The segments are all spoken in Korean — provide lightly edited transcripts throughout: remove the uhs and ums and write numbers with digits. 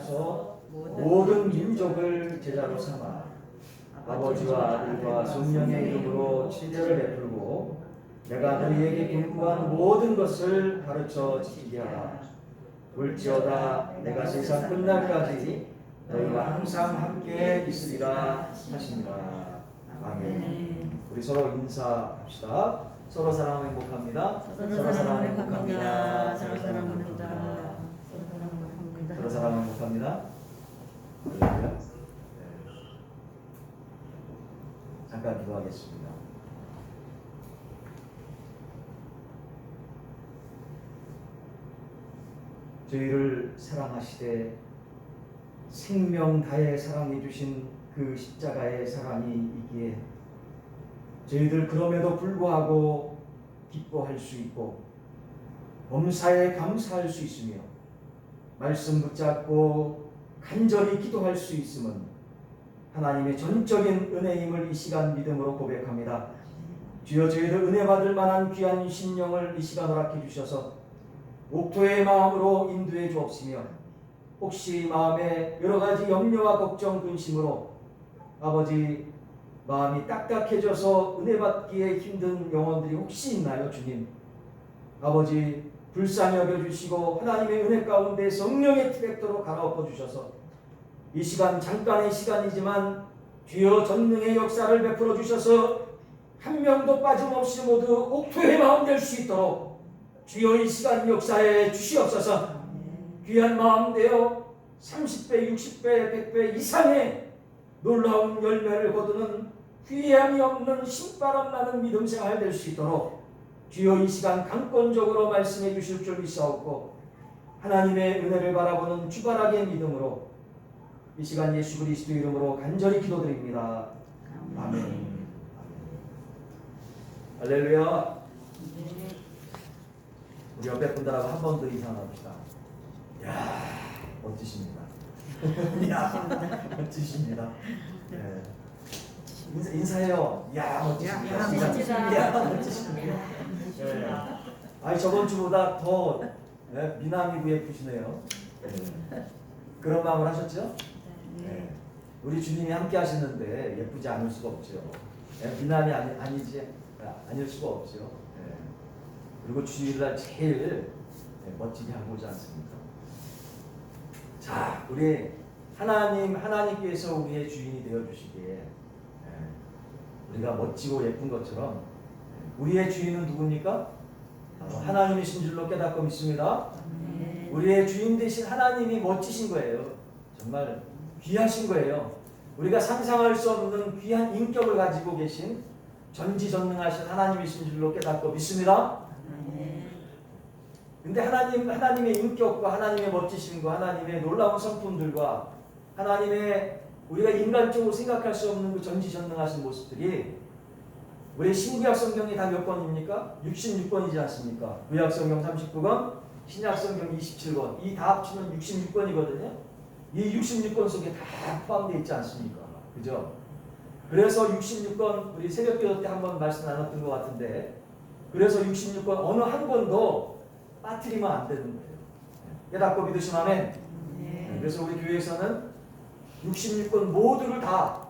하소 모든 민족을 제자로 삼아 아버지와 아들과 성령의 이름으로 친절을 베풀고 내가 너희에게 분부한 모든 것을 가르쳐 지키게 하라. 볼지어다 내가 세상 끝날까지 너희와 항상 함께 있으리라 하시니라. 아멘. 우리 서로 인사합시다. 서로 사랑 행복합니다. 서로 사랑 행복합니다. 서로 사랑 행복합니다. 서로 사랑 행복합니다. 할렐루야. 네. 잠깐 기도하겠습니다. 저희를 사랑하시되 생명 다해 사랑해 주신 그 십자가의 사랑이 있기에 저희들 그럼에도 불구하고 기뻐할 수 있고 범사에 감사할 수 있으며 말씀 붙잡고 간절히 기도할 수 있음은 하나님의 전적인 은혜임을 이 시간 믿음으로 고백합니다. 주여 저희들 은혜 받을 만한 귀한 심령을 이 시간 허락해 주셔서 옥토의 마음으로 인도해 주옵시며 혹시 마음에 여러 가지 염려와 걱정 근심으로 아버지 마음이 딱딱해져서 은혜 받기에 힘든 영혼들이 혹시 있나요 주님? 아버지 불쌍히 여겨주시고 하나님의 은혜 가운데 성령의 트랙터로 갈아엎어 주셔서 이 시간 잠깐의 시간이지만 주여 전능의 역사를 베풀어 주셔서 한 명도 빠짐없이 모두 옥토의 마음 될 수 있도록 주여 이 시간 역사에 주시옵소서. 귀한 마음 되어 30배, 60배, 100배 이상의 놀라운 열매를 거두는 후회함이 없는 신바람 나는 믿음 생활 될 수 있도록 주여 이 시간 강권적으로 말씀해 주실 줄 믿사옵고 하나님의 은혜를 바라보는 주바라기의 믿음으로 이 시간 예수 그리스도 이름으로 간절히 기도드립니다. 아멘. 할렐루야. 우리 옆에 분들하고 한 번 더 인사 나눕시다. 이야, 멋지십니다. 이야, 멋지십니다. 네. 인사해요. 이야, 멋지십니다. 이야, 멋지십니다. 네. 아니, 저번 주보다 더 네, 미남이고 예쁘시네요. 네. 그런 마음을 하셨죠? 네. 우리 주님이 함께 하시는데 예쁘지 않을 수가 없죠. 네. 미남이 아닐 수가 없죠. 네. 그리고 주일날 제일 멋지게 하고 오지 않습니까? 자, 우리 하나님께서 우리의 주인이 되어 주시기에 우리가 멋지고 예쁜 것처럼 우리의 주인은 누굽니까? 하나님이신 줄로 깨닫고 믿습니다. 우리의 주인 되신 하나님이 멋지신 거예요. 정말 귀하신 거예요. 우리가 상상할 수 없는 귀한 인격을 가지고 계신 전지전능하신 하나님이신 줄로 깨닫고 믿습니다. 근데 하나님의 인격과 하나님의 멋지심과 하나님의 놀라운 성품들과 하나님의 우리가 인간적으로 생각할 수 없는 그 전지전능하신 모습들이 우리 신구약 성경이 다 몇 권입니까? 66권이지 않습니까? 구약 성경 39권, 신약 성경 27권, 이 다 합치면 66권이거든요. 이 66권 속에 다 포함되어 있지 않습니까? 그죠? 그래서 66권 우리 새벽기도 때 한번 말씀 나눴던 것 같은데, 그래서 66권 어느 한 권도 빠뜨리면 안 되는 거예요. 깨닫고 믿으시면 아멘. 그래서 우리 교회에서는 66권 모두를 다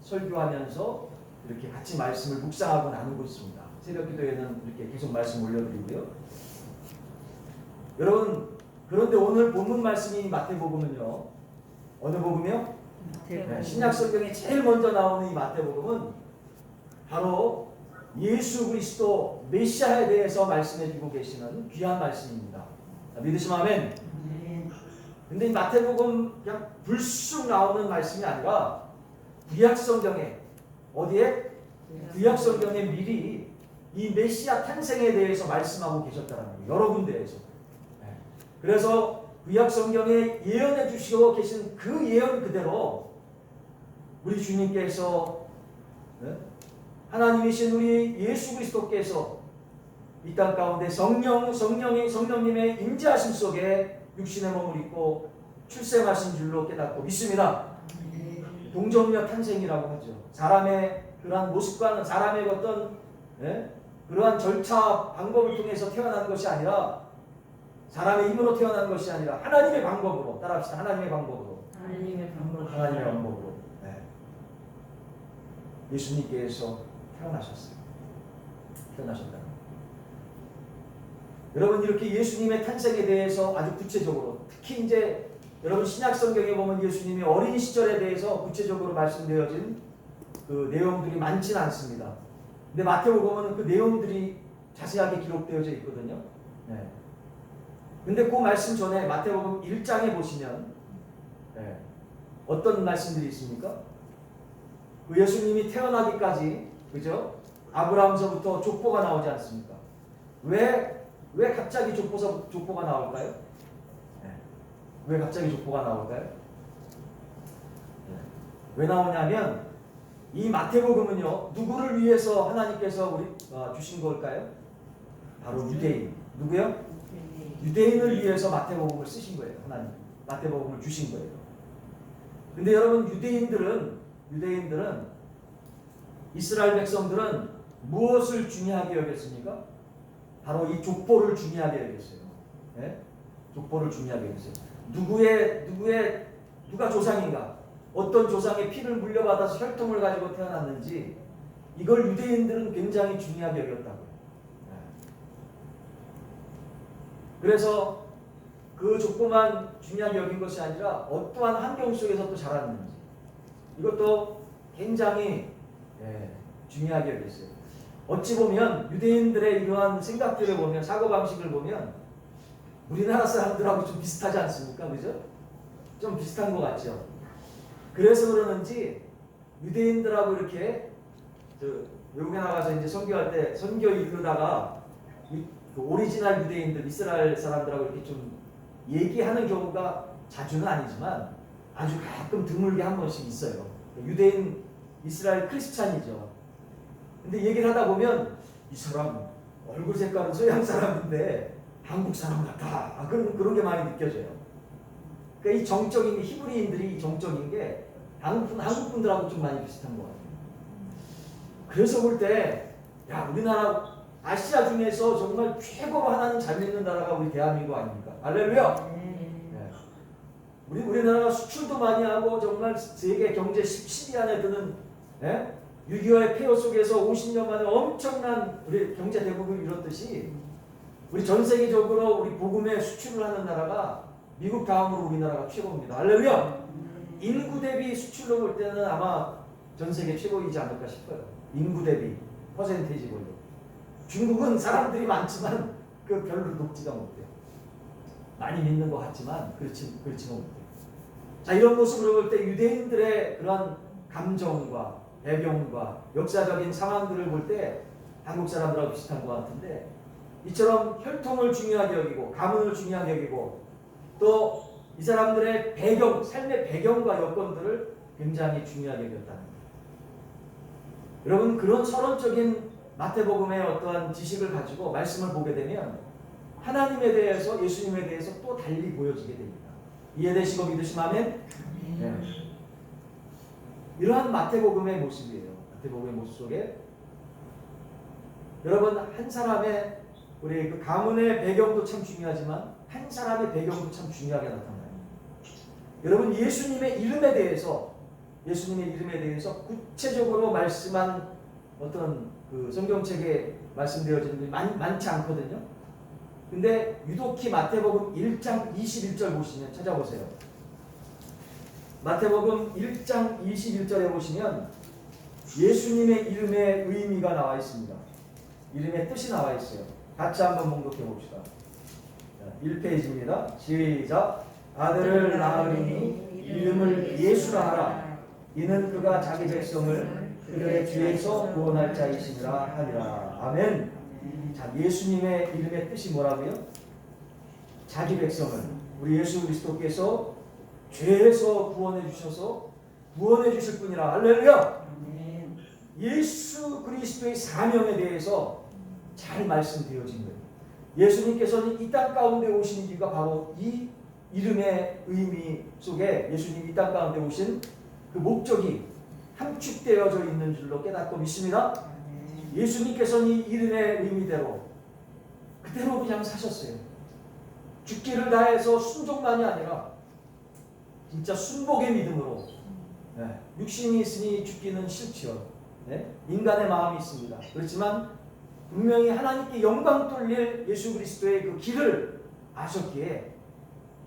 설교하면서 이렇게 같이 말씀을 묵상하고 나누고 있습니다. 새벽기도에는 이렇게 계속 말씀 올려드리고요. 여러분, 그런데 오늘 본문 말씀이 마태복음은요. 어느 복음이요? 신약 성경에 제일 먼저 나오는 이 마태복음은 바로 예수 그리스도 메시아에 대해서 말씀해주고 계시는 귀한 말씀입니다. 믿으시면 아멘. 근데 이 마태복음 그냥 불쑥 나오는 말씀이 아니라 구약 성경에 어디에? 구약 성경에 미리 이 메시아 탄생에 대해서 말씀하고 계셨다는 거예요. 여러 군데에서. 그래서 구약 성경에 예언해 주시고 계신 그 예언 그대로 우리 주님께서 하나님이신 우리 예수 그리스도께서 이 땅 가운데 성령님의 임재하심 속에 육신의 몸을 입고 출생하신 줄로 깨닫고 믿습니다. 동정녀 탄생이라고 하죠. 사람의 그러한 모습과는 사람의 어떤 그러한 절차 방법을 통해서 태어난 것이 아니라 사람의 힘으로 태어난 것이 아니라 하나님의 방법으로. 따라합시다. 하나님의 방법으로. 하나님의 방법. 하나님의 방법으로. 네. 예수님께서 태어나셨어요. 태어나셨다. 여러분 이렇게 예수님의 탄생에 대해서 아주 구체적으로, 특히 이제 여러분 신약 성경에 보면 예수님이 어린 시절에 대해서 구체적으로 말씀되어진 그 내용들이 많지는 않습니다. 근데 마태복음은 그 내용들이 자세하게 기록되어져 있거든요. 네. 근데 그 말씀 전에 마태복음 1장에 보시면 네. 어떤 말씀들이 있습니까? 그 예수님이 태어나기까지, 그죠? 아브라함서부터 족보가 나오지 않습니까? 왜 갑자기 족보가 나올까요? 네. 왜 갑자기 족보가 나올까요? 네. 왜 나오냐면 이 마태복음은요, 누구를 위해서 하나님께서 주신 걸까요? 바로 유대인. 누구요? 유대인을 위해서 마태복음을 쓰신 거예요. 하나님 마태복음을 주신 거예요. 근데 여러분 유대인들은 이스라엘 백성들은 무엇을 중요하게 여겼습니까? 바로 이 족보를 중요하게 여겼어요. 네? 족보를 중요하게 여겼어요. 누가 조상인가? 어떤 조상의 피를 물려받아서 혈통을 가지고 태어났는지 이걸 유대인들은 굉장히 중요하게 여겼다고요. 네. 그래서 그 족보만 중요하게 여긴 것이 아니라 어떠한 환경 속에서 또 자랐는지 이것도 굉장히 중요하게 여겼어요. 어찌 보면 유대인들의 이러한 생각들을 보면, 사고방식을 보면 우리나라 사람들하고 좀 비슷하지 않습니까? 그죠? 좀 비슷한 것 같죠? 그래서 그러는지 유대인들하고 이렇게 외국에 나가서 이제 선교할 때 선교 이루다가 그 오리지널 유대인들, 이스라엘 사람들하고 이렇게 좀 얘기하는 경우가 자주는 아니지만 아주 가끔 드물게 한 번씩 있어요. 유대인, 이스라엘 크리스찬이죠. 근데 얘기를 하다 보면 이 사람 얼굴 색깔은 서양 사람인데 한국 사람 같다. 그런 게 많이 느껴져요. 그러니까 이 정적인 게, 히브리인들이 정적인 게 한국 분들하고 좀 많이 비슷한 것 같아요. 그래서 볼 때, 야, 우리나라 아시아 중에서 정말 최고로 하나님 잘 믿는 나라가 우리 대한민국 아닙니까? 할렐루야! 네. 우리나라가 수출도 많이 하고 정말 세계 경제 10위 안에 드는 6.25의 폐허 속에서 50년 만에 엄청난 우리 경제 대국을 이뤘듯이 우리 전 세계적으로 우리 복음에 수출을 하는 나라가 미국 다음으로 우리나라가 최고입니다. 할렐루야! 인구 대비 수출로 볼 때는 아마 전 세계 최고이지 않을까 싶어요. 인구 대비 퍼센테이지 볼로. 중국은 사람들이 많지만 별로 높지가 못해요. 많이 믿는 것 같지만 그렇지는 못해요. 자, 이런 모습으로 볼 때 유대인들의 그런 감정과 배경과 역사적인 상황들을 볼 때 한국 사람들하고 비슷한 것 같은데, 이처럼 혈통을 중요하게 여기고 가문을 중요하게 여기고 또 이 사람들의 배경, 삶의 배경과 여건들을 굉장히 중요하게 여겼다는 거예요. 여러분, 그런 서론적인 마태복음의 어떠한 지식을 가지고 말씀을 보게 되면 하나님에 대해서, 예수님에 대해서 또 달리 보여지게 됩니다. 이해되시고 믿으시면 아멘? 네. 이러한 마태복음의 모습이에요. 마태복음의 모습 속에 여러분, 한 사람의 우리 그 가문의 배경도 참 중요하지만 한 사람의 배경도 참 중요하게 나타나요. 여러분, 예수님의 이름에 대해서 구체적으로 말씀한 어떤 그 성경책에 말씀되어지는 게 많지 않거든요. 근데 유독히 마태복음 1장 21절 보시면, 찾아보세요. 마태복음 1장 21절에 보시면 예수님의 이름의 의미가 나와 있습니다. 이름의 뜻이 나와 있어요. 같이 한번 봉독해 봅시다. 1페이지입니다. 시작. 아들을 낳으리니 이름을 예수라 하라. 이는 그가 자기 백성을 그들의 죄에서 구원할 자이시니라 하리라. 아멘. 자, 예수님의 이름의 뜻이 뭐라고요? 자기 백성을, 우리 예수 그리스도께서 죄에서 구원해 주셔서 구원해 주실 분이라. 할렐루야. 예수 그리스도의 사명에 대해서 잘 말씀되어진 거예요. 예수님께서는 이 땅 가운데 오신 이유가 바로 이 이름의 의미 속에 예수님이 이 땅 가운데 오신 그 목적이 함축되어져 있는 줄로 깨닫고 믿습니다. 예수님께서는 이 이름의 의미대로 그대로 그냥 사셨어요. 죽기를 다해서 순종만이 아니라 진짜 순복의 믿음으로 육신이 있으니 죽기는 싫지요. 인간의 마음이 있습니다. 그렇지만 분명히 하나님께 영광 돌릴 예수 그리스도의 그 길을 아셨기에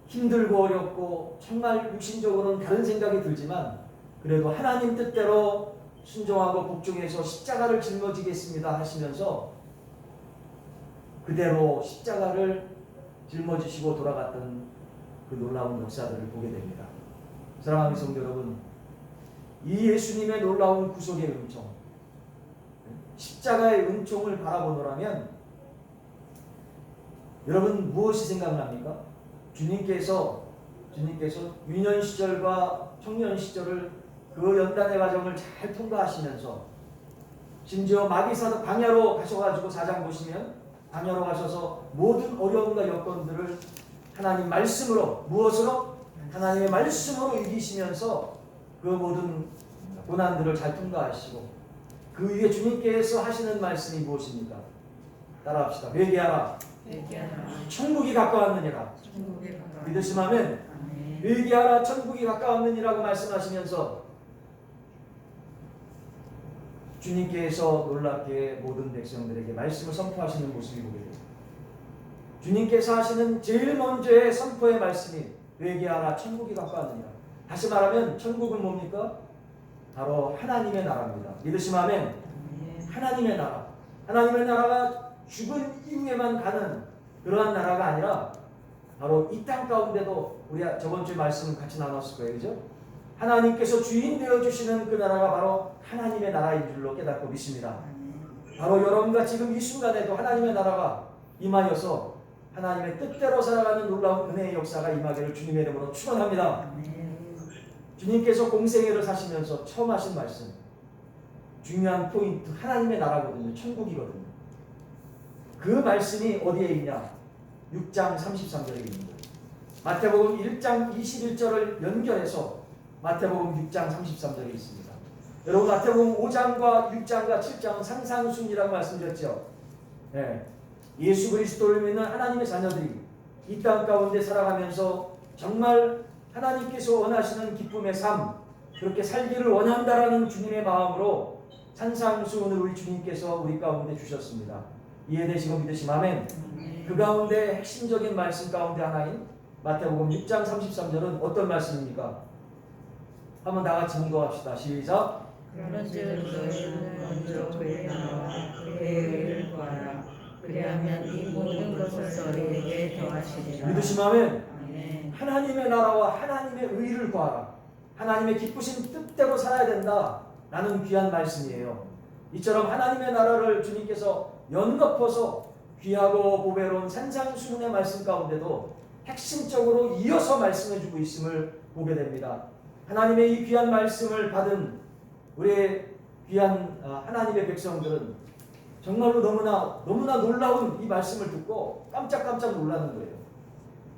힘들고 어렵고 정말 육신적으로는 다른 생각이 들지만 그래도 하나님 뜻대로 순종하고 복종해서 십자가를 짊어지겠습니다 하시면서 그대로 십자가를 짊어지시고 돌아갔던 그 놀라운 역사들을 보게 됩니다. 사랑하는 성도 여러분, 이 예수님의 놀라운 구속의 은총, 십자가의 은총을 바라보노라면 여러분 무엇이 생각납니까? 주님께서 유년 시절과 청년 시절을 그 연단의 과정을 잘 통과하시면서 심지어 마귀사도 광야로 가셔가지고 4장 보시면 광야로 가셔서 모든 어려움과 여건들을 하나님 말씀으로 무엇으로? 하나님의 말씀으로 이기시면서 그 모든 고난들을 잘 통과하시고 그 위에 주님께서 하시는 말씀이 무엇입니까? 따라합시다. 회개하라. 천국이 가까웠느니라. 믿으시면 회개하라 천국이 가까웠느니라고 말씀하시면서 주님께서 놀랍게 모든 백성들에게 말씀을 선포하시는 모습이 보게 됩니다. 주님께서 하시는 제일 먼저의 선포의 말씀이 회개하라 천국이 가까웠느니라. 다시 말하면 천국은 뭡니까? 바로 하나님의 나라입니다. 믿으시면 하나님의 나라. 하나님의 나라가 죽은 이후에만 가는 그러한 나라가 아니라 바로 이 땅 가운데도 우리 저번 주에 말씀을 같이 나눴을 거예요. 그죠? 하나님께서 주인 되어주시는 그 나라가 바로 하나님의 나라인 줄로 깨닫고 믿습니다. 바로 여러분과 지금 이 순간에도 하나님의 나라가 임하여서 하나님의 뜻대로 살아가는 놀라운 은혜의 역사가 임하기를 주님의 이름으로 축원합니다. 주님께서 공생애를 사시면서 처음 하신 말씀, 중요한 포인트, 하나님의 나라거든요. 천국이거든요. 그 말씀이 어디에 있냐? 6장 33절에 있는 거예요. 마태복음 1장 21절을 연결해서 마태복음 6장 33절에 있습니다. 여러분 마태복음 5장과 6장과 7장은 상상순이라고 말씀드렸죠. 예수 그리스도를 믿는 하나님의 자녀들이 이 땅 가운데 살아가면서 정말 하나님께서 원하시는 기쁨의 삶, 그렇게 살기를 원한다라는 주님의 마음으로 산상수훈을 우리 주님께서 우리 가운데 주셨습니다. 이해되시고 믿으시면 아멘. 그 가운데 핵심적인 말씀 가운데 하나인 마태복음 6장 33절은 어떤 말씀입니까? 한번 다 같이 문도합시다. 시작. 그런즉 너희는 먼저 그의 나라와 그의 의를 구하라. 그리하면 이 모든 것을 너희에게 더하시리라. 믿으시면 아멘. 하나님의 나라와 하나님의 의를 구하라. 하나님의 기쁘신 뜻대로 살아야 된다 라는 귀한 말씀이에요. 이처럼 하나님의 나라를 주님께서 연거푸어서 귀하고 보배로운 산상수훈의 말씀 가운데도 핵심적으로 이어서 말씀해주고 있음을 보게 됩니다. 하나님의 이 귀한 말씀을 받은 우리 귀한 하나님의 백성들은 정말로 너무나 놀라운 이 말씀을 듣고 깜짝깜짝 놀라는 거예요.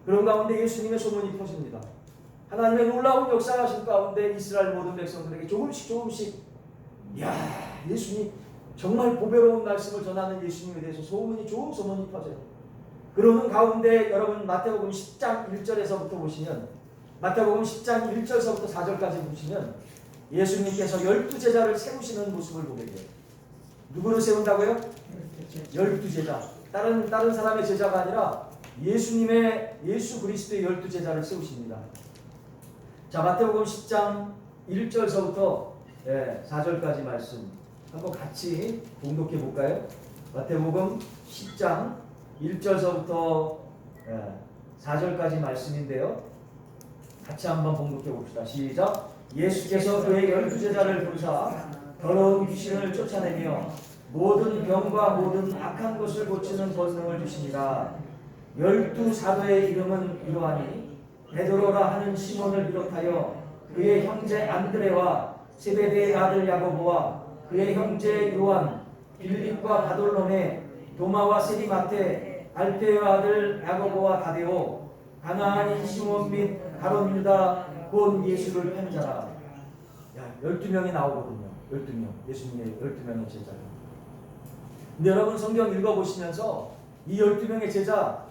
그런 가운데 예수님의 소문이 퍼집니다. 하나님의 놀라운 역사하신 가운데 이스라엘 모든 백성들에게 조금씩 이야, 예수님 정말 보배로운 말씀을 전하는 예수님에 대해서 좋은 소문이 퍼져요. 그러는 가운데 여러분 마태복음 10장 1절에서부터 보시면 마태복음 10장 1절서부터 4절까지 보시면 예수님께서 12제자를 세우시는 모습을 보게 돼요. 누구를 세운다고요? 12제자. 다른 사람의 제자가 아니라 예수 그리스도의 12제자를 세우십니다. 자, 마태복음 10장 1절서부터 4절까지 말씀 한번 같이 봉독해 볼까요? 마태복음 10장 1절서부터 4절까지 말씀인데요. 같이 한번 봉독해 봅시다. 시작. 예수께서 그의 12제자를 부르사 더러운 귀신을 쫓아내며 모든 병과 모든 악한 것을 고치는 권능을 주시니라. 12 사도의 이름은 이러하니 베드로라 하는 시몬을 비롯하여 그의 형제 안드레와 세베대의 아들 야고보와 그의 형제 요한, 빌립과 바돌로메, 도마와 세리마테, 알페의 아들 야고보와 다데오, 가나안인 시몬 및 가룟 유다 곧 예수를 팬 자라. 12명이 나오거든요. 12명. 예수님의 12명의 제자. 근데 여러분 성경 읽어보시면서 이 12명의 제자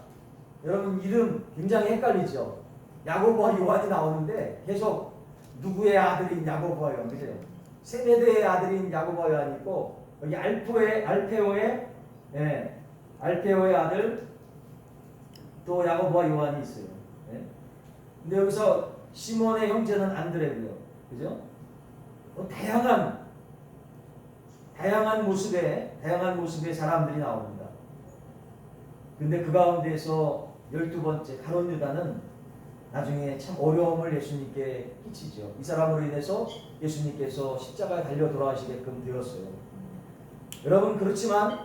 여러분 이름 굉장히 헷갈리죠. 야고보와 요한이 나오는데 계속 누구의 아들인 야고보와 요한, 그죠? 세베대의 아들인 야고보와 요한이 있고, 여기 알페오의 아들 또 야고보와 요한이 있어요. 예? 근데 여기서 시몬의 형제는 안드레고요, 그죠? 다양한 모습의 사람들이 나옵니다. 근데 그 가운데서 12번째 가룟 유다는 나중에 참 어려움을 예수님께 끼치죠. 이 사람으로 인해서 예수님께서 십자가에 달려 돌아가시게끔 되었어요. 여러분, 그렇지만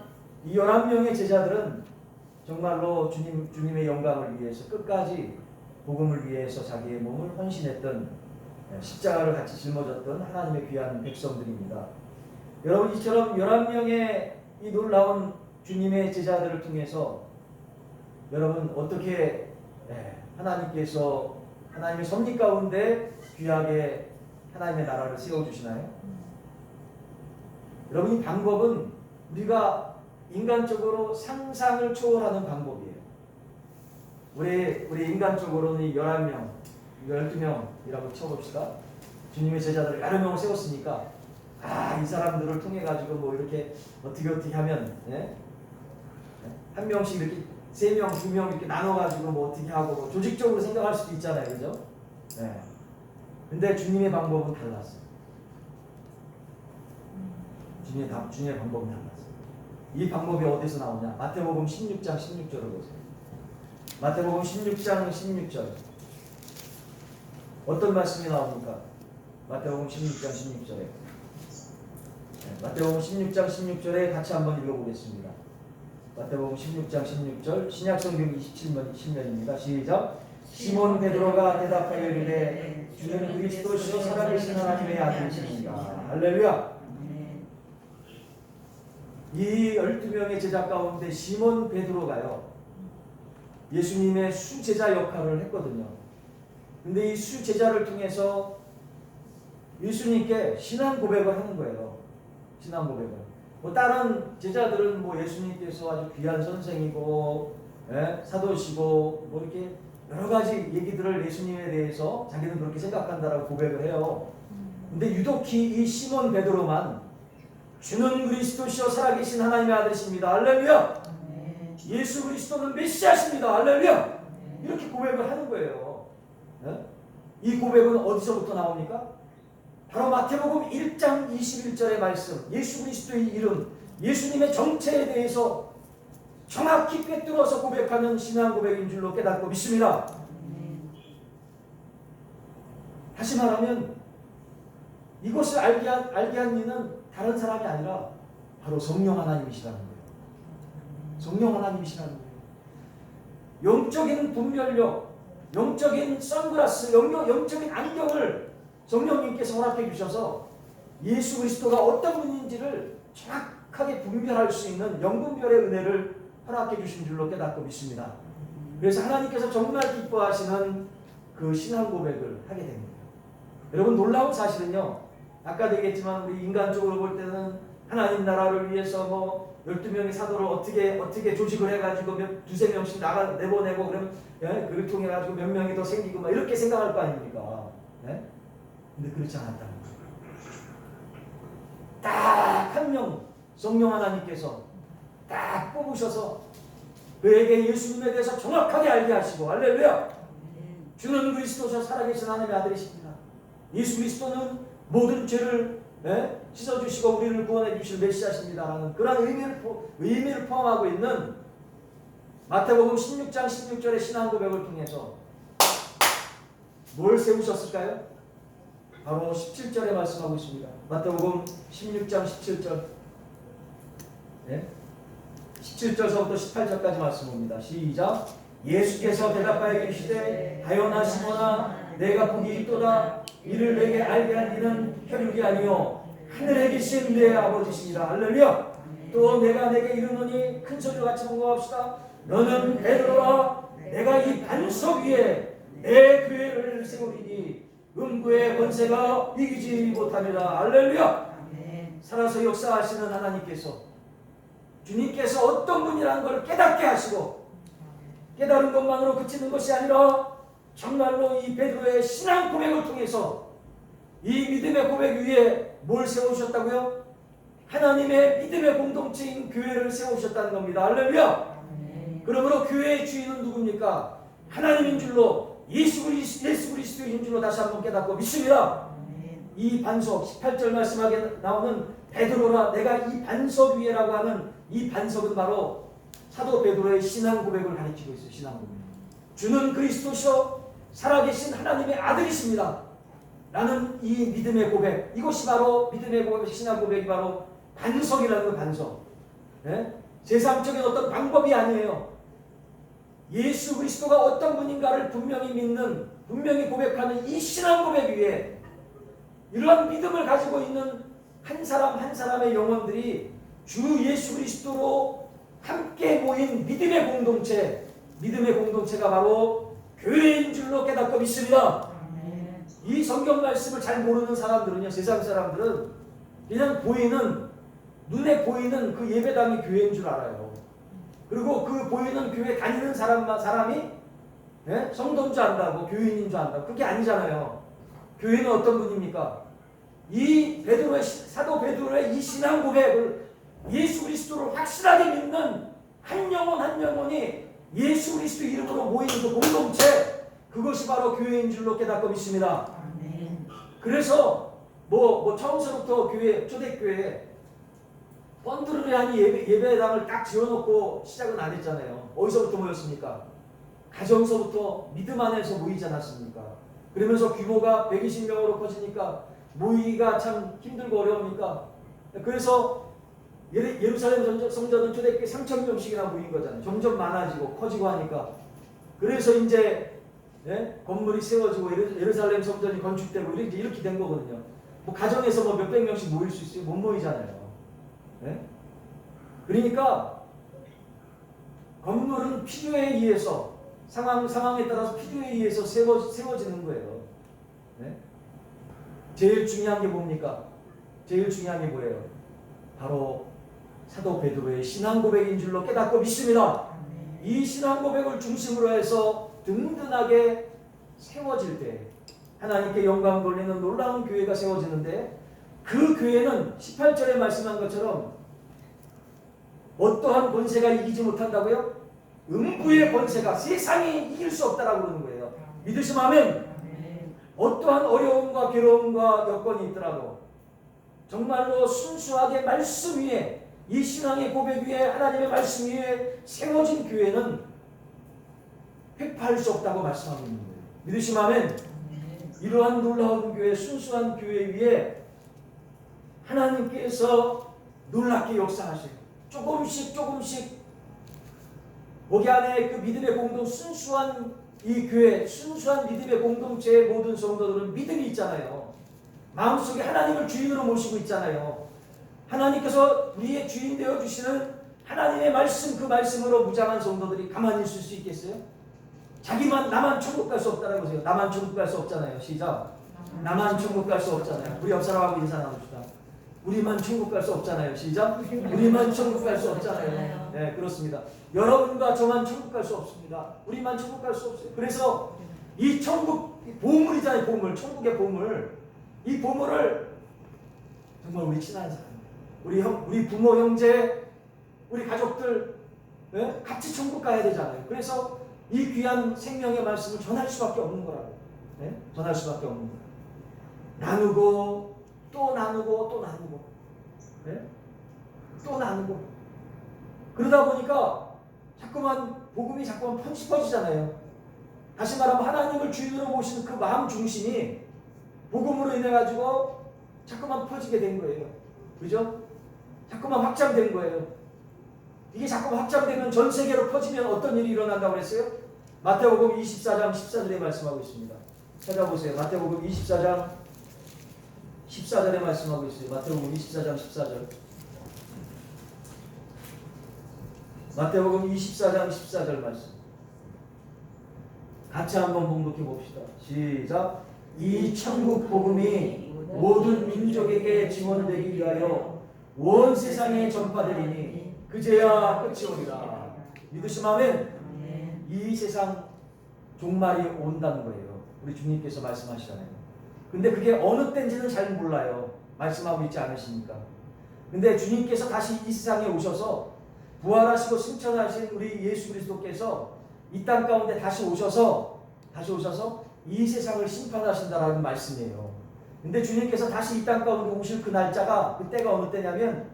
이 11명의 제자들은 정말로 주님의 영광을 위해서 끝까지 복음을 위해서 자기의 몸을 헌신했던, 십자가를 같이 짊어졌던 하나님의 귀한 백성들입니다. 여러분, 이처럼 11명의 이 놀라운 주님의 제자들을 통해서 여러분 어떻게 하나님께서 하나님의 섭리 가운데 귀하게 하나님의 나라를 세워주시나요? 여러분, 이 방법은 우리가 인간적으로 상상을 초월하는 방법이에요. 우리 인간적으로는 11명, 12명이라고 쳐봅시다. 주님의 제자들을 여러 명을 세웠으니까 이 사람들을 통해 가지고 뭐 이렇게 어떻게 하면 한 명씩 이렇게 3명, 2명 이렇게 나눠 가지고 뭐 어떻게 하고 뭐 조직적으로 생각할 수도 있잖아요, 그죠? 근데 주님의 방법은 달랐어요. 주님의 방법은 달랐어요. 이 방법이 어디서 나오냐? 마태복음 16장 16절을 보세요. 마태복음 16장 16절. 어떤 말씀이 나옵니까? 마태복음 16장 16절에. 마태복음 16장 16절에 같이 한번 읽어보겠습니다. 마태복음 16장 16절, 신약성경 27면입니다. 시작. 시몬 베드로가 대답하여 이르되 주는 그리스도시요 살아계신 하나님의 아들이십니다. 할렐루야. 이 12명의 제자 가운데 시몬 베드로가요, 예수님의 수제자 역할을 했거든요. 근데 이 수제자를 통해서 예수님께 신앙 고백을 하는 거예요. 신앙 고백을. 뭐 다른 제자들은 뭐 예수님께서 아주 귀한 선생이고 사도시고 뭐 이렇게 여러 가지 얘기들을 예수님에 대해서 자기는 그렇게 생각한다라고 고백을 해요. 근데 유독히 이 시몬 베드로만 주는 그리스도시요 살아계신 하나님의 아들이십니다. 할렐루야. 예수 그리스도는 메시아십니다. 할렐루야. 이렇게 고백을 하는 거예요. 이 고백은 어디서부터 나옵니까? 바로 마태복음 1장 21절의 말씀, 예수 그리스도의 이름, 예수님의 정체에 대해서 정확히 꿰뚫어서 고백하는 신앙 고백인 줄로 깨닫고 믿습니다. 다시 말하면 이것을 알게 한 이는 다른 사람이 아니라 바로 성령 하나님이시라는 거예요. 성령 하나님이시라는 거예요. 영적인 분별력, 영적인 선글라스, 영적인 안경을 성령님께서 허락해 주셔서 예수 그리스도가 어떤 분인지를 정확하게 분별할 수 있는 영분별의 은혜를 허락해 주신 줄로 깨닫고 믿습니다. 그래서 하나님께서 정말 기뻐하시는 그 신앙 고백을 하게 됩니다. 여러분, 놀라운 사실은요, 아까도 얘기했지만 우리 인간적으로 볼 때는 하나님 나라를 위해서 뭐 12명의 사도를 어떻게 조직을 해가지고 두세 명씩 내보내고 그러면 그를 통해 가지고 몇 명이 더 생기고 막 이렇게 생각할 거 아닙니까? 근데 그렇지 않았다는 거예요. 딱 한 명 성령 하나님께서 딱 뽑으셔서 그에게 예수님에 대해서 정확하게 알게 하시고, 할렐루야. 주는 그리스도셔 살아계신 하나님의 아들이십니다. 예수 그리스도는 모든 죄를 씻어주시고 우리를 구원해 주실 메시아십니다라는 그런 의미를 포함하고 있는 마태복음 16장 16절의 신앙 고백을 통해서 뭘 세우셨을까요? 바로 17절에 말씀하고 있습니다. 마태복음 16장 17절. 17절서부터 18절까지 말씀입니다. 시작. 예수께서 대답하여 이르시되 하요나 시몬아 내가 복이 있도다. 이를 내게 알게 한 이는 혈육이 아니요 하늘에 계신 내 아버지시니라. 할렐루야. 또 내가 내게 이르노니 큰 소리로 같이 공감합시다. 너는 베드로라. 내가 이 반석 위에 내 교회를 세우리니 음부의 권세가 이기지 못하리라. 할렐루야. 살아서 역사하시는 하나님께서, 주님께서 어떤 분이라는 걸 깨닫게 하시고 깨달은 것만으로 그치는 것이 아니라 정말로 이 베드로의 신앙 고백을 통해서 이 믿음의 고백 위에 뭘 세우셨다고요? 하나님의 믿음의 공동체인 교회를 세우셨다는 겁니다. 할렐루야. 그러므로 교회의 주인은 누굽니까? 하나님인 줄로 예수 그리스도인 줄로 다시 한번 깨닫고 믿습니다. 이 반석 18절 말씀하게 나오는 베드로라 내가 이 반석 위에라고 하는 이 반석은 바로 사도 베드로의 신앙 고백을 가리키고 있어요. 신앙 고백. 주는 그리스도시요 살아계신 하나님의 아들이십니다. 라는 이 믿음의 고백, 이것이 바로 믿음의 고백, 신앙 고백이 바로 반석이라는 거. 반석. 네? 세상적인 어떤 방법이 아니에요. 예수 그리스도가 어떤 분인가를 분명히 믿는, 분명히 고백하는 이 신앙 고백 위에 이러한 믿음을 가지고 있는 한 사람 한 사람의 영혼들이 주 예수 그리스도로 함께 모인 믿음의 공동체, 믿음의 공동체가 바로 교회인 줄로 깨닫고 믿습니다. 이 성경 말씀을 잘 모르는 사람들은요, 세상 사람들은 그냥 보이는, 눈에 보이는 그 예배당이 교회인 줄 알아요. 그리고 그 보이는 교회 다니는 사람이 예? 성도인 줄 안다고, 교인인 줄 안다고. 그게 아니잖아요. 교회는 어떤 분입니까? 이 베드로의, 사도 베드로의 이 신앙 고백을 예수 그리스도를 확실하게 믿는 한 영혼 한 영혼이 예수 그리스도 이름으로 모이는 그 공동체, 그것이 바로 교회인 줄로 깨닫고 믿습니다. 그래서 뭐 처음서부터 교회, 초대교회 펀드르르한 예배당을 딱 지어놓고 시작은 안 했잖아요. 어디서부터 모였습니까? 가정서부터 믿음 안에서 모이지 않았습니까? 그러면서 규모가 120명으로 커지니까 모이기가 참 힘들고 어려우니까, 그래서 예루살렘 성전은 초대교회 3,000명씩이나 모인 거잖아요. 점점 많아지고 커지고 하니까. 그래서 이제 건물이 세워지고 예루살렘 성전이 건축되고 이렇게 된 거거든요. 뭐 가정에서 뭐 몇백 명씩 모일 수 있어요? 못 모이잖아요. 그러니까 건물은 필요에 의해서 상황에 따라서 필요에 의해서 세워지는 거예요. 제일 중요한 게 뭡니까? 제일 중요한 게 뭐예요? 바로 사도 베드로의 신앙 고백인 줄로 깨닫고 믿습니다. 이 신앙 고백을 중심으로 해서 든든하게 세워질 때 하나님께 영광 돌리는 놀라운 교회가 세워지는데, 그 교회는 18절에 말씀한 것처럼 어떠한 권세가 이기지 못한다고요? 음부의 권세가, 세상이 이길 수 없다라고 그러는 거예요. 믿으시면 아멘. 어떠한 어려움과 괴로움과 여건이 있더라도 정말로 순수하게 말씀 위에, 이 신앙의 고백 위에, 하나님의 말씀 위에 세워진 교회는 회파할 수 없다고 말씀하고 있는 거예요. 믿으시면 아멘. 이러한 놀라운 교회, 순수한 교회 위에 하나님께서 놀랍게 역사하세요. 조금씩 거기 안에 그 믿음의 공동, 순수한 이 교회, 순수한 믿음의 공동체의 모든 성도들은 믿음이 있잖아요. 마음속에 하나님을 주인으로 모시고 있잖아요. 하나님께서 우리의 주인 되어 주시는 하나님의 말씀, 그 말씀으로 무장한 성도들이 가만히 있을 수 있겠어요? 나만 천국 갈 수 없다라고 하세요. 나만 천국 갈 수 없잖아요. 시작. 나만 천국 갈 수 없잖아요. 우리 옆 사람하고 인사 나눕시다. 우리만 천국 갈 수 없잖아요. 시작. 우리만 천국 갈 수 없잖아요. 네, 그렇습니다. 여러분과 저만 천국 갈 수 없습니다. 우리만 천국 갈 수 없어요. 그래서 이 천국, 보물이잖아요. 보물, 천국의 보물. 이 보물을 정말 우리 친한 사람, 우리 부모, 형제, 우리 가족들, 같이 천국 가야 되잖아요. 그래서 이 귀한 생명의 말씀을 전할 수밖에 없는 거라고. 전할 수밖에 없는 거예요. 나누고 또 나누고 또 나누고, 또 나누고. 그러다 보니까 복음이 자꾸만 퍼지잖아요. 다시 말하면 하나님을 주인으로 모시는 그 마음 중심이 복음으로 인해 가지고 자꾸만 퍼지게 된 거예요. 그죠? 자꾸만 확장된 거예요. 이게 자꾸만 확장되면 전 세계로 퍼지면 어떤 일이 일어난다고 그랬어요? 마태복음 24장 14절에 말씀하고 있습니다. 찾아보세요. 마태복음 24장 14절에 말씀하고 있어요. 마태복음 24장 14절. 마태복음 24장 14절 말씀. 같이 한번 봉독해 봅시다. 시작. 이 천국 복음이 모든 민족에게 증언되기 위하여 온 세상에 전파되리니 그제야 끝이 오리라. 믿으시면 아멘. 이 세상 종말이 온다는 거예요. 우리 주님께서 말씀하시잖아요. 근데 그게 어느 때인지는 잘 몰라요. 말씀하고 있지 않으십니까? 근데 주님께서 다시 이 세상에 오셔서 부활하시고 승천하신 우리 예수 그리스도께서 이 땅 가운데 다시 오셔서 이 세상을 심판하신다라는 말씀이에요. 근데 주님께서 다시 이 땅 가운데 오실 그 날짜가, 그때가 어느 때냐면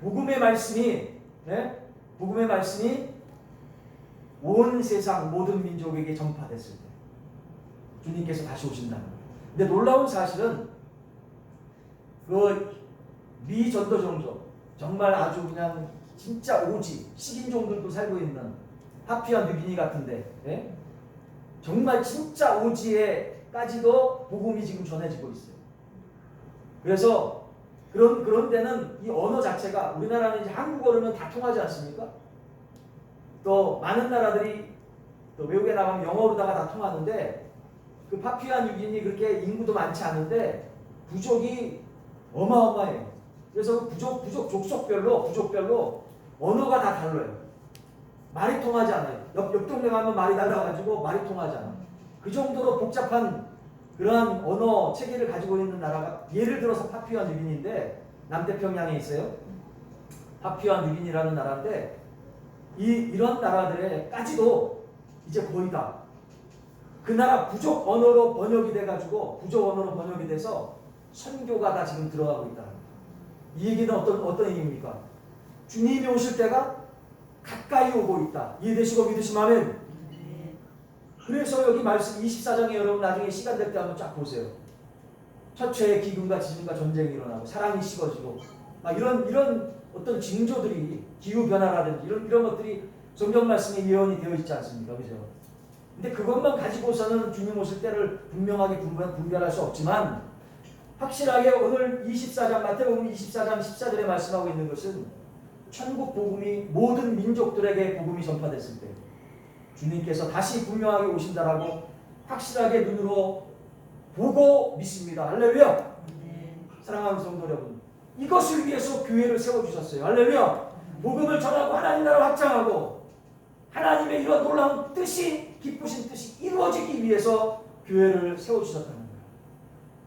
복음의 말씀이 온 세상 모든 민족에게 전파됐을 때 주님께서 다시 오신다는 거예요. 근데 놀라운 사실은 그 미전도 종족, 정말 아주 그냥 진짜 오지 식인종들도 살고 있는 파푸아 뉴기니 같은데, 정말 진짜 오지에까지도 복음이 지금 전해지고 있어요. 그래서 그런 데는 이 언어 자체가, 우리나라는 이제 한국어로는 다 통하지 않습니까? 또 많은 나라들이 또 외국에 나가면 영어로다가 다 통하는데, 그 파푸아 뉴기니 그렇게 인구도 많지 않은데 부족이 어마어마해요. 그래서 부족 족속별로 언어가 다 달라요. 말이 통하지 않아요. 옆 동네 가면 말이 달라가지고 말이 통하지 않아. 그 정도로 복잡한 그러한 언어 체계를 가지고 있는 나라가, 예를 들어서 파푸아 뉴기니인데, 남태평양에 있어요. 파푸아 뉴기니라는 나라인데, 이런 나라들에까지도 이제 거의 다 그 나라 부족 언어로 번역이 돼서 선교가 다 지금 들어가고 있다. 이 얘기는 어떤 의미입니까? 주님이 오실 때가 가까이 오고 있다. 이해되시고 믿으시면 아멘. 그래서 여기 말씀 24장에 여러분 나중에 시간 될 때 한번 쫙 보세요. 첫째에 기근과 지진과 전쟁이 일어나고 사랑이 식어지고 막 이런 어떤 징조들이, 기후 변화라든지 이런 것들이 성경 말씀에 예언이 되어 있지 않습니까? 그죠? 근데 그것만 가지고서는 주님 오실 때를 분명하게 분별할 수 없지만, 확실하게 오늘 24장, 마태복음 24장 14절에 말씀하고 있는 것은 천국 복음이 모든 민족들에게 복음이 전파됐을 때 주님께서 다시 분명하게 오신다라고 확실하게 눈으로 보고 믿습니다. 할렐루야. 사랑하는 성도 여러분, 이것을 위해서 교회를 세워주셨어요. 할렐루야. 복음을 전하고 하나님 나라를 확장하고 하나님의 이런 놀라운 뜻이, 기쁘신 뜻이 이루어지기 위해서 교회를 세워주셨다는 거예요.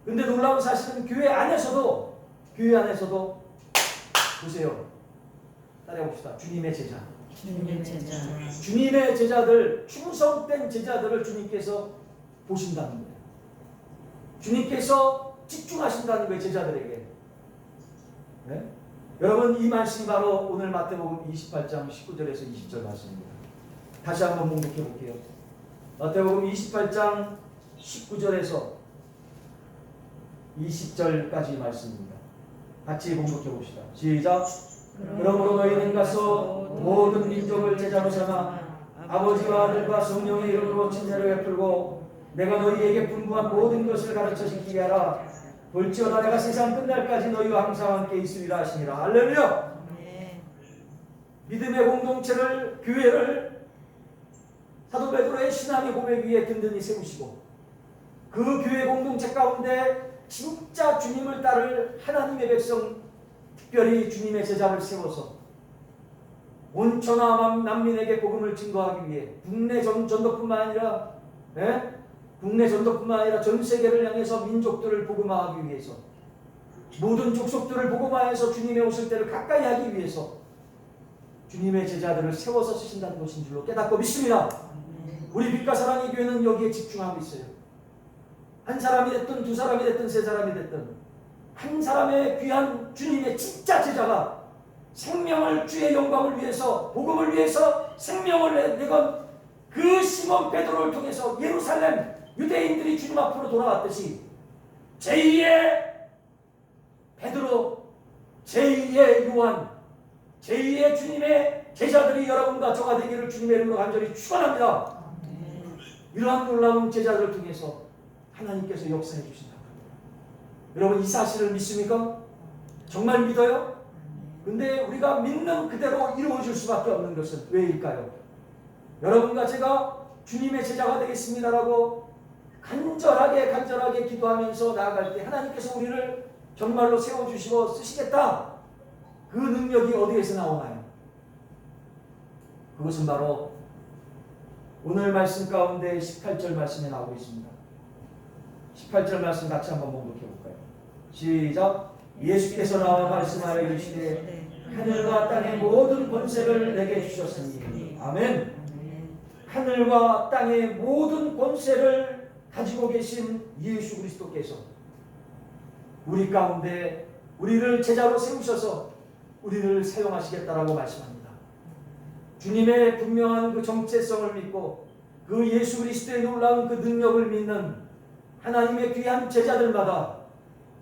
근데 놀라운 사실은 교회 안에서도 보세요. 따라해봅시다. 주님의 제자들, 충성된 제자들을 주님께서 보신다는 거예요. 주님께서 집중하신다는 거예요. 제자들에게. 네? 여러분, 이 말씀이 바로 오늘 마태복음 28장 19절에서 20절 말씀입니다. 다시 한번 봉독해 볼게요. 마태복음 28장 19절에서 20절까지 말씀입니다. 같이 봉독해 봅시다. 시작. 그러므로 너희는 가서 모든 민족을 제자로 삼아 아버지와 아들과 성령의 이름으로 친자를 베풀고 내가 너희에게 분부한 모든 것을 가르쳐 지키게 하라. 볼지어다 내가 세상 끝날까지 너희와 항상 함께 있으리라 하시니라. 할렐루야. 믿음의 공동체를, 교회를 사도 베드로의 신앙의 고백 위에 든든히 세우시고, 그 교회 공동체 가운데 진짜 주님을 따를 하나님의 백성, 특별히 주님의 제자를 세워서 온 천하 만민에게 복음을 증거하기 위해 국내 전도뿐만 아니라 전 세계를 향해서 민족들을 복음화하기 위해서, 모든 족속들을 복음화해서 주님의 오실 때를 가까이 하기 위해서 주님의 제자들을 세워서 쓰신다는 것인 줄로 깨닫고 믿습니다. 우리 빛과 사랑의 교회는 여기에 집중하고 있어요. 한 사람이 됐든 두 사람이 됐든 세 사람이 됐든 한 사람의 귀한 주님의 진짜 제자가 생명을, 주의 영광을 위해서, 복음을 위해서 생명을 내건 그 시몬 베드로를 통해서 예루살렘 유대인들이 주님 앞으로 돌아왔듯이 제2의 베드로, 제2의 요한, 제2의 주님의 제자들이 여러분과 저가 되기를 주님의 이름으로 간절히 축원합니다. 이러한 놀라운 제자들을 통해서 하나님께서 역사해 주신다고 합니다. 여러분, 이 사실을 믿습니까? 정말 믿어요? 근데 우리가 믿는 그대로 이루어질 수밖에 없는 것은 왜일까요? 여러분과 제가 주님의 제자가 되겠습니다라고 간절하게 기도하면서 나아갈 때 하나님께서 우리를 정말로 세워주시고 쓰시겠다. 그 능력이 어디에서 나오나요? 그것은 바로 오늘 말씀 가운데 18절 말씀에 나오고 있습니다. 18절 말씀 같이 한번 봉독해 볼까요? 시작. 예수께서 나와 말씀하여 이르시되 하늘과 땅의 모든 권세를 내게 주셨으니. 아멘. 하늘과 땅의 모든 권세를 가지고 계신 예수 그리스도께서 우리 가운데 우리를 제자로 세우셔서 우리를 사용하시겠다라고 말씀합니다. 주님의 분명한 그 정체성을 믿고 그 예수 그리스도의 놀라운 그 능력을 믿는 하나님의 귀한 제자들마다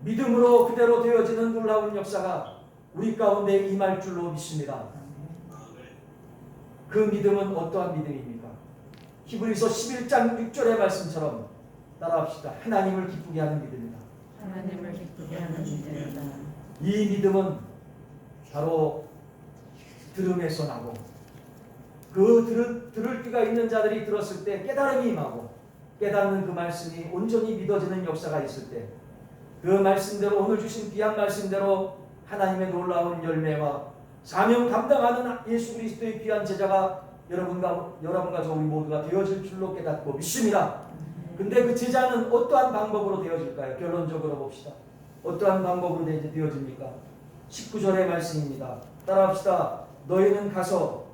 믿음으로 그대로 되어지는 놀라운 역사가 우리 가운데 임할 줄로 믿습니다. 그 믿음은 어떠한 믿음입니까? 히브리서 11장 6절의 말씀처럼 따라합시다. 하나님을 기쁘게 하는 믿음이다. 하나님을 기쁘게 하는 믿음이다. 이 믿음은 바로 들음에서 나고 그 들을 귀가 있는 자들이 들었을 때 깨달음이 임하고 깨닫는 그 말씀이 온전히 믿어지는 역사가 있을 때 그 말씀대로 오늘 주신 귀한 말씀대로 하나님의 놀라운 열매와 사명 감당하는 예수 그리스도의 귀한 제자가 여러분과 저 우리 모두가 되어질 줄로 깨닫고 믿습니다. 근데 그 제자는 어떠한 방법으로 되어질까요? 결론적으로 봅시다. 어떠한 방법으로 되어집니까? 19절의 말씀입니다. 따라합시다. 너희는 가서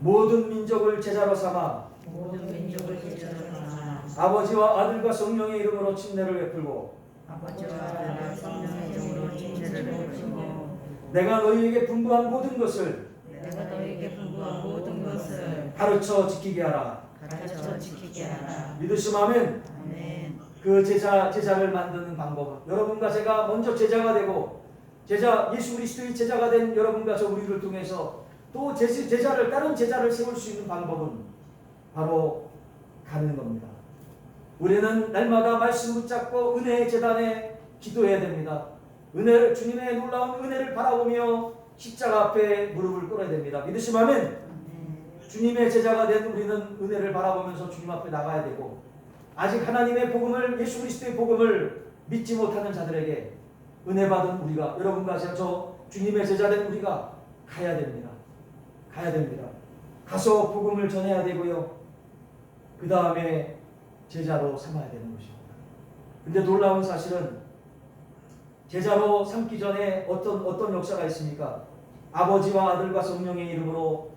모든 민족을 제자로 삼아 아버지와 아들과 성령의 이름으로 침례를 베풀고 내가 너희에게 분부한 모든 것을 가르쳐 지키게 하라. 믿으시면 그 제자를 만드는 방법은 여러분과 제가 먼저 제자가 되고 예수 그리스도의 제자가 된 여러분과 저 우리를 통해서 또 다른 제자를 세울 수 있는 방법은 바로 가는 겁니다. 우리는 날마다 말씀 붙잡고 은혜의 제단에 기도해야 됩니다. 주님의 놀라운 은혜를 바라보며 십자가 앞에 무릎을 꿇어야 됩니다. 믿으시면 주님의 제자가 된 우리는 은혜를 바라보면서 주님 앞에 나가야 되고 아직 하나님의 복음을 예수 그리스도의 복음을 믿지 못하는 자들에게 은혜 받은 우리가 여러분과 저 주님의 제자된 우리가 가야 됩니다. 가서 복음을 전해야 되고요. 그 다음에 제자로 삼아야 되는 것입니다. 근데 놀라운 사실은 제자로 삼기 전에 어떤 역사가 있습니까? 아버지와 아들과 성령의 이름으로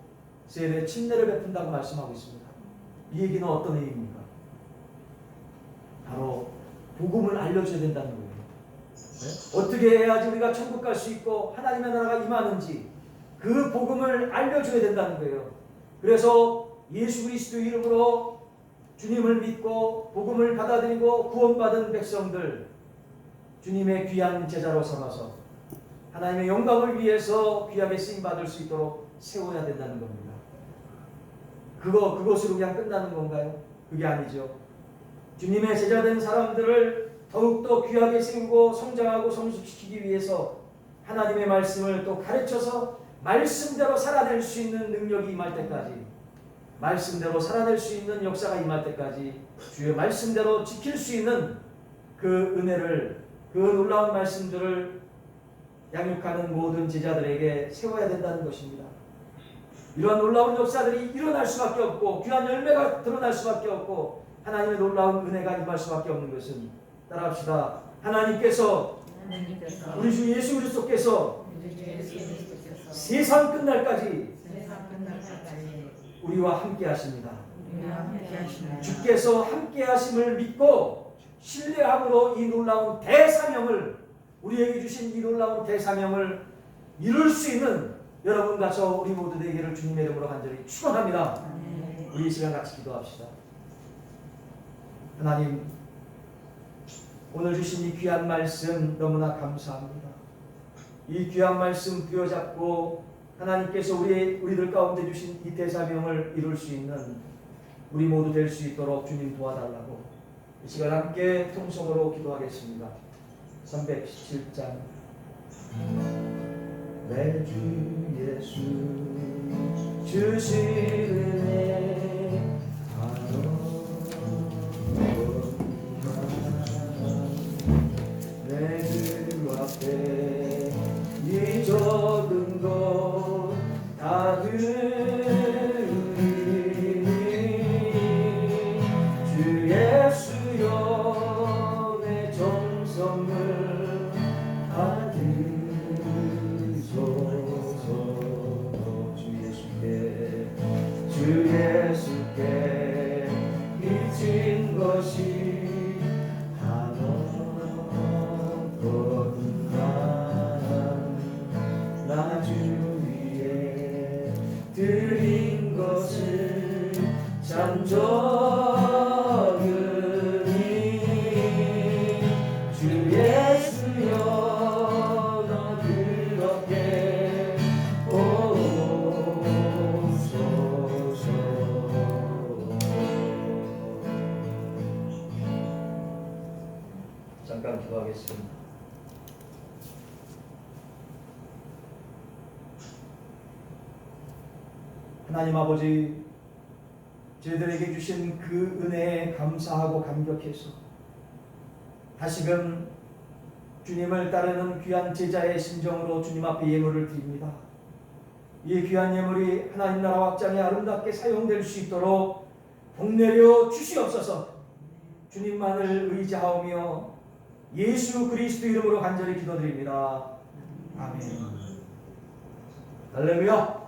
세례 침례를 베푼다고 말씀하고 있습니다. 이 얘기는 어떤 얘기입니까? 바로 복음을 알려줘야 된다는 거예요. 네? 어떻게 해야지 우리가 천국 갈 수 있고 하나님의 나라가 임하는지 그 복음을 알려줘야 된다는 거예요. 그래서 예수 그리스도 이름으로 주님을 믿고 복음을 받아들이고 구원받은 백성들 주님의 귀한 제자로 삼아서 하나님의 영광을 위해서 귀하게 쓰임받을 수 있도록 세워야 된다는 겁니다. 그것으로 그냥 끝나는 건가요? 그게 아니죠. 주님의 제자된 사람들을 더욱더 귀하게 세우고 성장하고 성숙시키기 위해서 하나님의 말씀을 또 가르쳐서 말씀대로 살아낼 수 있는 능력이 임할 때까지 말씀대로 살아낼 수 있는 역사가 임할 때까지 주의 말씀대로 지킬 수 있는 그 은혜를 그 놀라운 말씀들을 양육하는 모든 제자들에게 세워야 된다는 것입니다. 이러한 놀라운 역사들이 일어날 수밖에 없고 귀한 열매가 드러날 수밖에 없고 하나님의 놀라운 은혜가 임할 수밖에 없는 것은 따라합시다. 하나님께서 우리 주 예수 그리스도께서 세상 끝날까지 우리와 함께 하십니다. 주께서 함께 하심을 믿고 신뢰함으로 이 놀라운 대사명을 우리에게 주신 이 놀라운 대사명을 이룰 수 있는 여러분과 저 우리 모두 되기를 주님의 이름으로 간절히 축원합니다. 우리 이 시간 같이 기도합시다. 하나님, 오늘 주신 이 귀한 말씀 너무나 감사합니다. 이 귀한 말씀 부여잡고 하나님께서 우리들 가운데 주신 이 대사명을 이룰 수 있는 우리 모두 될 수 있도록 주님 도와달라고 이 시간 함께 통성으로 기도하겠습니다. 317장 내 주 예수 주신 은혜 내 주 앞에 이 적은 것 다 들으니 것이 한없거든만 나 주 위에 드린 것을 참 적으니 주 예수여 너 그렇게 오소서. 잠깐 기도하겠습니다. 하나님 아버지, 저희들에게 주신 그 은혜에 감사하고 감격해서 다시금 주님을 따르는 귀한 제자의 심정으로 주님 앞에 예물을 드립니다. 이 귀한 예물이 하나님 나라 확장에 아름답게 사용될 수 있도록 복내려 주시옵소서. 주님만을 의지하오며 예수 그리스도 이름으로 간절히 기도드립니다. 아멘. 할렐루야.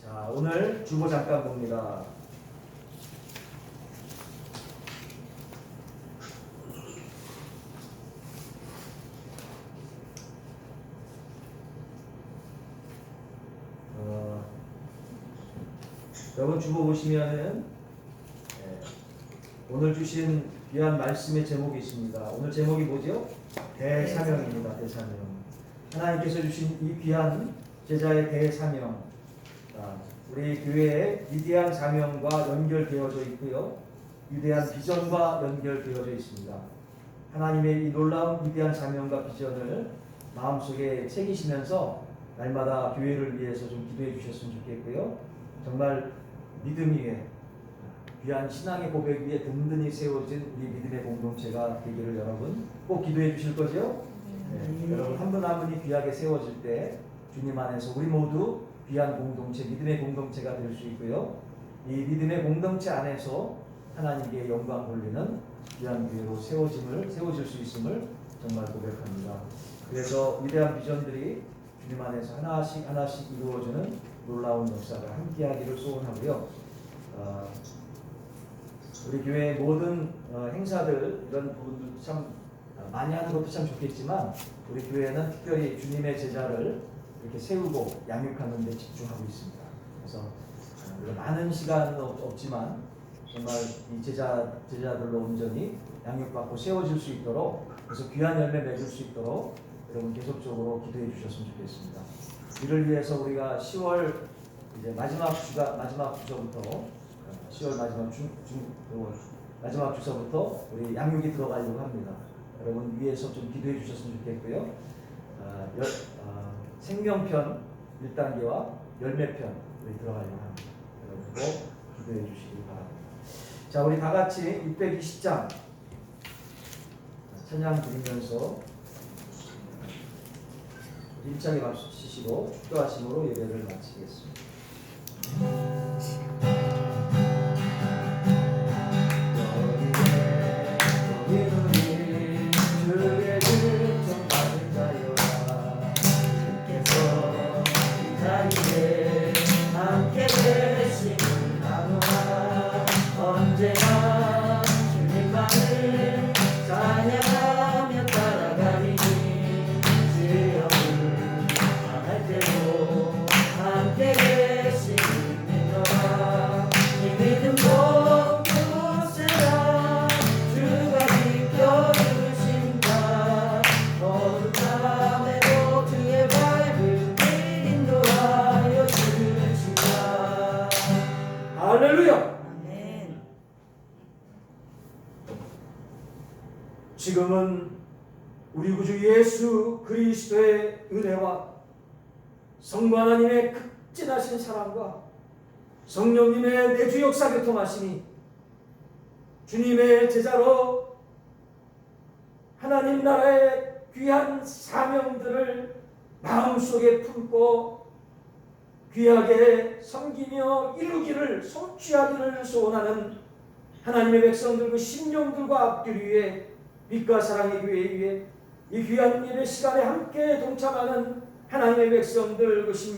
자, 오늘 주보 잠깐 봅니다. 여러분 주보 보시면은 오늘 주신 귀한 말씀의 제목이 있습니다. 오늘 제목이 뭐죠? 대사명입니다. 대사명. 하나님께서 주신 이 귀한 제자의 대사명, 우리 교회의 위대한 사명과 연결되어져 있고요, 위대한 비전과 연결되어져 있습니다. 하나님의 이 놀라운 위대한 사명과 비전을 마음속에 새기시면서 날마다 교회를 위해서 좀 기도해 주셨으면 좋겠고요, 정말 믿음 위에 귀한 신앙의 고백 위에 든든히 세워진 우리 믿음의 공동체가 되기를 여러분 꼭 기도해 주실 거죠? 네. 여러분 한 분 한 분이 귀하게 세워질 때 주님 안에서 우리 모두 귀한 공동체, 믿음의 공동체가 될 수 있고요, 이 믿음의 공동체 안에서 하나님께 영광 돌리는 귀한 교회로 세워질 수 있음을 정말 고백합니다. 그래서 위대한 비전들이 주님 안에서 하나씩 하나씩 이루어지는 놀라운 역사가 함께하기를 소원하고요. 우리 교회의 모든 행사들, 이런 부분도 참 많이 하는 것도 참 좋겠지만, 우리 교회는 특별히 주님의 제자를 이렇게 세우고 양육하는 데 집중하고 있습니다. 그래서 많은 시간은 없지만 정말 이 제자들로 온전히 양육받고 세워질 수 있도록, 그래서 귀한 열매 맺을 수 있도록 여러분 계속적으로 기도해 주셨으면 좋겠습니다. 이를 위해서 우리가 10월 이제 마지막 주서부터 10월 마지막 주서부터 우리 양육이 들어가려고 합니다. 여러분 위해서 좀 기도해 주셨으면 좋겠고요. 생명편 1단계와 열매편 우리 들어가려고 합니다. 여러분 꼭 기도해 주시기 바랍니다. 자, 우리 다 같이 620장 찬양 드리면서 힘차게 박수 치시고 축도하심으로 예배를 마치겠습니다. 지금은 우리 구주 예수 그리스도의 은혜와 성부 하나님의 극진하신 사랑과 성령님의 내주 역사 교통하심이 주님의 제자로 하나님 나라의 귀한 사명들을 마음속에 품고 귀하게 섬기며 이루기를 성취하기를 소원하는 하나님의 백성들 그 심령들과 앞길 위에 빛과 사랑의 교회 위에 이 귀한 예배 시간에 함께 동참하는 하나님의 백성들 그